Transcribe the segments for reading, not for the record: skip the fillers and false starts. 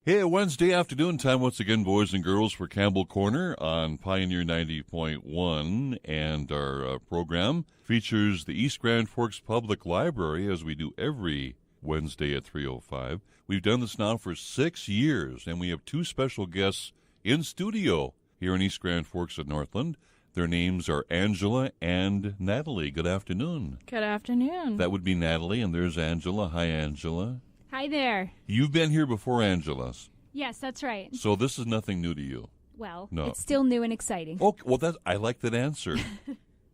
Hey, Wednesday afternoon time once again, boys and girls, for Campbell Corner on Pioneer 90.1. And our program features the East Grand Forks Public Library, as we do every Wednesday at 3:05. We've done this now for 6 years, and we have two special guests in studio here in East Grand Forks at Northland. Their names are Angela and Natalie. Good afternoon. Good afternoon. That would be Natalie, and there's Angela. Hi, Angela. Hi there. You've been here before, Angela. Yes, that's right. So this is nothing new to you. Well, No. it's still new and exciting. Oh, well, I like that answer.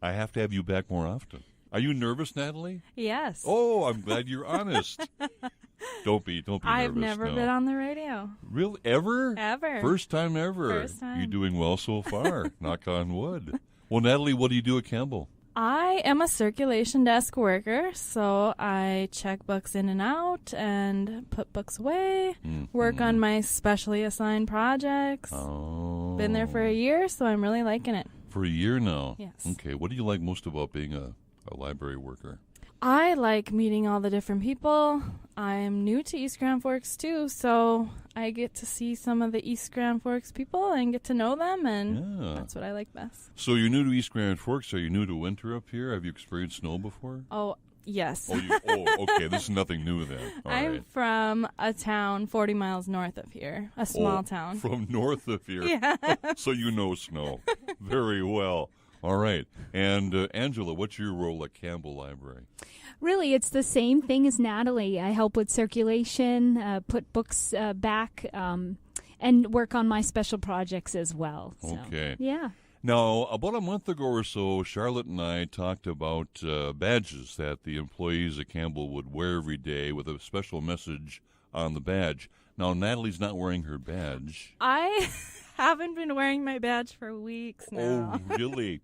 I have to have you back more often. Are you nervous, Natalie? Yes. Oh, I'm glad you're honest. Don't be nervous. I've never no. been on the radio. Really? Ever? Ever. First time ever. First time. You're doing well so far. Knock on wood. Well, Natalie, what do you do at Campbell? I am a circulation desk worker, so I check books in and out and put books away, work on my specially assigned projects. Oh. Been there for a year, so I'm really liking it. For a year now? Yes. Okay. What do you like most about being a library worker? I like meeting all the different people. I'm new to East Grand Forks, too, so I get to see some of the East Grand Forks people and get to know them, and that's what I like best. So you're new to East Grand Forks. Are you new to winter up here? Have you experienced snow before? Oh, yes. Okay. This is nothing new then. All I'm right. from a town 40 miles north of here, a small town. From north of here. Yeah. So you know snow very well. All right. And Angela, what's your role at Campbell Library? Really, it's the same thing as Natalie. I help with circulation, put books back, and work on my special projects as well. So, Okay. yeah. Now, about a month ago or so, Charlotte and I talked about badges that the employees at Campbell would wear every day with a special message on the badge. Now, Natalie's not wearing her badge. I haven't been wearing my badge for weeks now. Oh, really?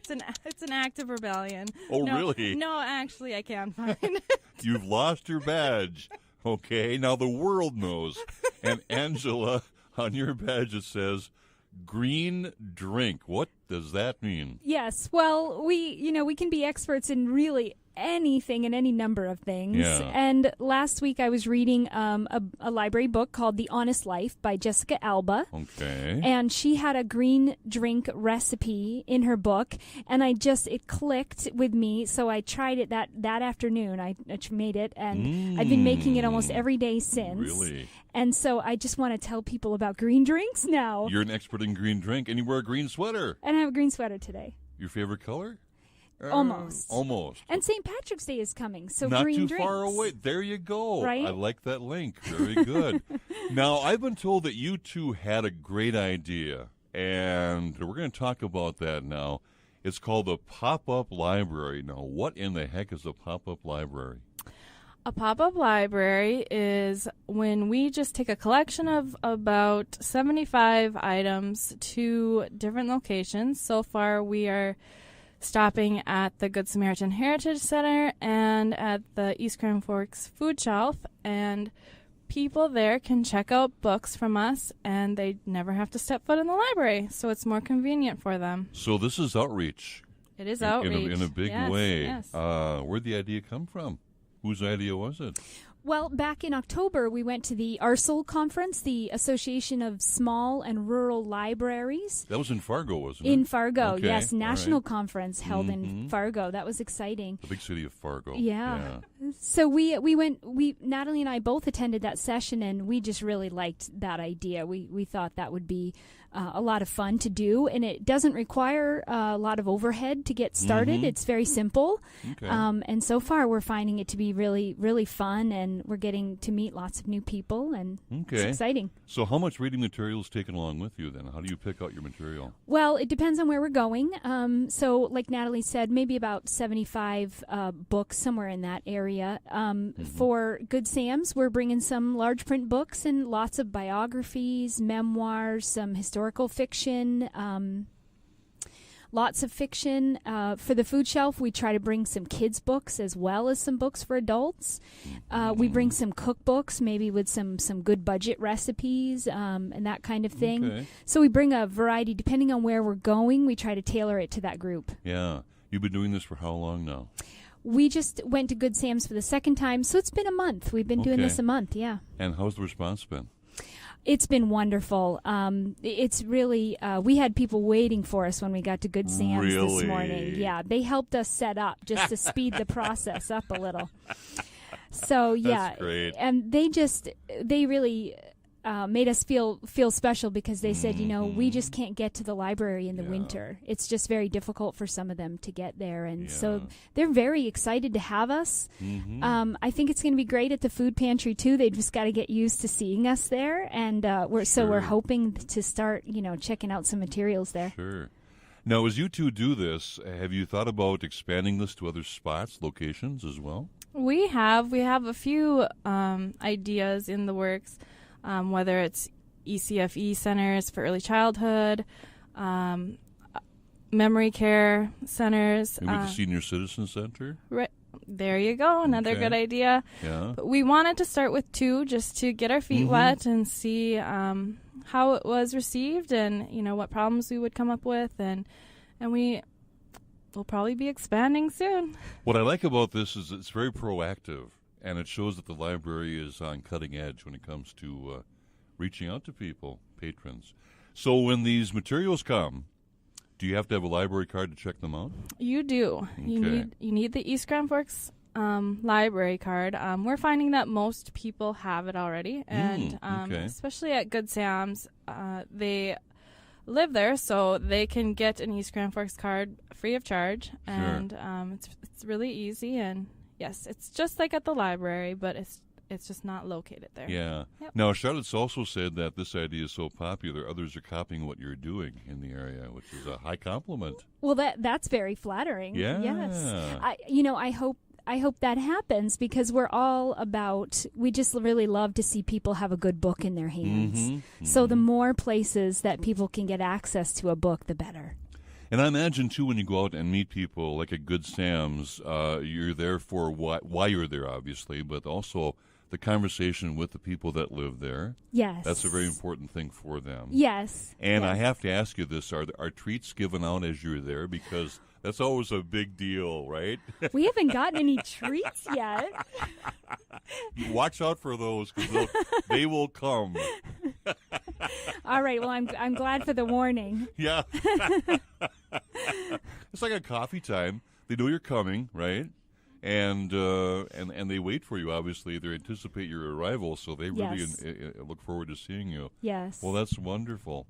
It's an act of rebellion. Oh, No, really? No, actually, I can't find it. You've lost your badge. Okay, now the world knows. And Angela, on your badge it says, green drink. What does that mean? Yes. Well, we can be experts in really anything and any number of things. Yeah. And last week I was reading a library book called The Honest Life by Jessica Alba. Okay. And she had a green drink recipe in her book, and it clicked with me, so I tried it that afternoon. I made it, and I've been making it almost every day since. Really? And so I just want to tell people about green drinks now. You're an expert in green drink, and you wear a green sweater. And I have a green sweater today. Your favorite color? Almost. Almost. And St. Patrick's Day is coming, so Not green too drinks. far away. There you go. Right? I like that link. Very good. Now, I've been told that you two had a great idea, and we're going to talk about that now. It's called the Pop-Up Library. Now, what in the heck is a pop-up library? A pop-up library is when we just take a collection of about 75 items to different locations. So far, we are stopping at the Good Samaritan Heritage Center and at the East Grand Forks Food Shelf, and people there can check out books from us, and they never have to step foot in the library, so it's more convenient for them. So this is outreach. It is outreach. In a big Yes, way. Yes. Where'd the idea come from? Whose idea was it? Well, back in October, we went to the ARSL conference, the Association of Small and Rural Libraries. That was in Fargo, wasn't it? In Fargo, Okay, yes. all National right. conference held in Fargo. That was exciting. The big city of Fargo. Yeah. So we went, Natalie and I both attended that session, and we just really liked that idea. We thought that would be a lot of fun to do, and it doesn't require a lot of overhead to get started. It's very simple. Okay. And so far we're finding it to be really, really fun, and we're getting to meet lots of new people, and it's exciting. So how much reading material is taken along with you then? How do you pick out your material? Well, it depends on where we're going. So like Natalie said, maybe about 75 books, somewhere in that area. For Good Sam's, we're bringing some large print books and lots of biographies, memoirs, some historical fiction, lots of fiction. For the food shelf, we try to bring some kids' books as well as some books for adults. We bring some cookbooks, maybe with some good budget recipes and that kind of thing. Okay. So we bring a variety. Depending on where we're going, we try to tailor it to that group. Yeah. You've been doing this for how long now? We just went to Good Sam's for the second time, so it's been a month. We've been doing this a month, yeah. And how's the response been? It's been wonderful. It's really, we had people waiting for us when we got to Good Sam's this morning. Yeah, they helped us set up just to speed the process up a little. So, yeah. That's great. And they really made us feel special because they said, we just can't get to the library in the winter. It's just very difficult for some of them to get there. And so they're very excited to have us. I think it's going to be great at the food pantry, too. They just got to get used to seeing us there. And we're hoping to start, checking out some materials there. Sure. Now, as you two do this, have you thought about expanding this to other spots, locations as well? We have a few ideas in the works. Whether it's ECFE centers for early childhood, memory care centers. Maybe the Senior Citizen Center? Right. There you go. Another good idea. Yeah. But we wanted to start with 2 just to get our feet wet and see how it was received and, what problems we would come up with. And we will probably be expanding soon. What I like about this is it's very proactive. And it shows that the library is on cutting edge when it comes to reaching out to people, patrons. So when these materials come, do you have to have a library card to check them out? You do. Okay. You need the East Grand Forks library card. We're finding that most people have it already, and especially at Good Sam's, they live there, so they can get an East Grand Forks card free of charge, and it's really easy and. Yes, it's just like at the library, but it's just not located there. Yeah. Yep. Now, Charlotte's also said that this idea is so popular, others are copying what you're doing in the area, which is a high compliment. Well, that's very flattering. Yeah. Yes. I hope that happens because we're all about, we just really love to see people have a good book in their hands. So the more places that people can get access to a book, the better. And I imagine, too, when you go out and meet people, like at Good Sam's, you're there for why you're there, obviously, but also the conversation with the people that live there. Yes. That's a very important thing for them. Yes. And I have to ask you this, are treats given out as you're there? Because that's always a big deal, right? We haven't gotten any treats yet. Watch out for those, because they will come. All right. Well, I'm glad for the warning. Yeah. It's like a coffee time. They know you're coming, right? And they wait for you. Obviously, they anticipate your arrival, so they really look forward to seeing you. Yes. Well, that's wonderful.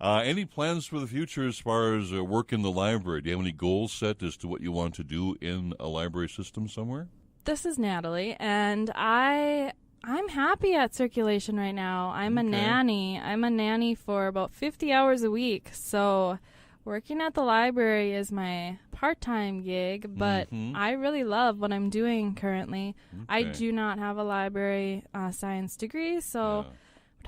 Any plans for the future as far as work in the library? Do you have any goals set as to what you want to do in a library system somewhere? This is Natalie, and I'm happy at circulation right now. I'm a nanny. I'm a nanny for about 50 hours a week. So working at the library is my part-time gig, but I really love what I'm doing currently. I do not have a library science degree, so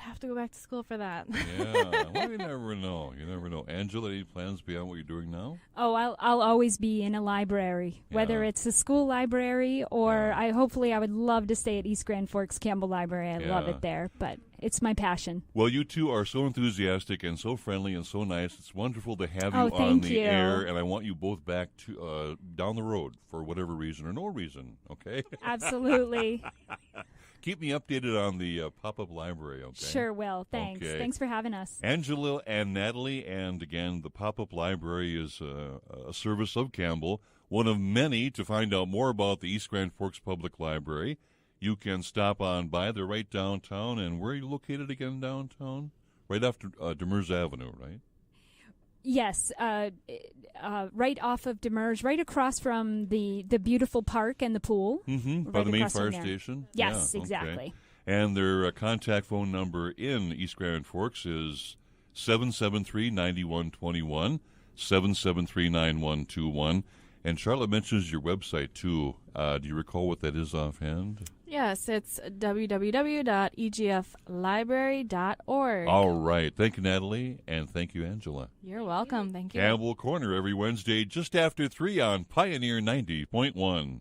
would have to go back to school for that. Yeah. Well, you never know. You never know. Angela, any plans beyond what you're doing now? Oh, I'll always be in a library, whether it's a school library or hopefully I would love to stay at East Grand Forks Campbell Library. I love it there, but it's my passion. Well, you two are so enthusiastic and so friendly and so nice. It's wonderful to have you on thank the you. air, and I want you both back to down the road for whatever reason or no reason, okay? Absolutely. Keep me updated on the pop-up library, okay? Sure will. Thanks. Okay. Thanks for having us. Angela and Natalie, and again, the pop-up library is a service of Campbell, one of many. To find out more about the East Grand Forks Public Library, you can stop on by. They're right downtown. And where are you located again downtown? Right after Demers Avenue, right? Yes, right off of Demers, right across from the beautiful park and the pool. Mm-hmm. By the main fire station? Yes, yeah, exactly. Okay. And their contact phone number in East Grand Forks is 773-9121, 773-9121. And Charlotte mentions your website, too. Do you recall what that is offhand? Yes, it's www.egflibrary.org. All right. Thank you, Natalie, and thank you, Angela. You're welcome. Thank you. Campbell Corner every Wednesday just after 3 on Pioneer 90.1.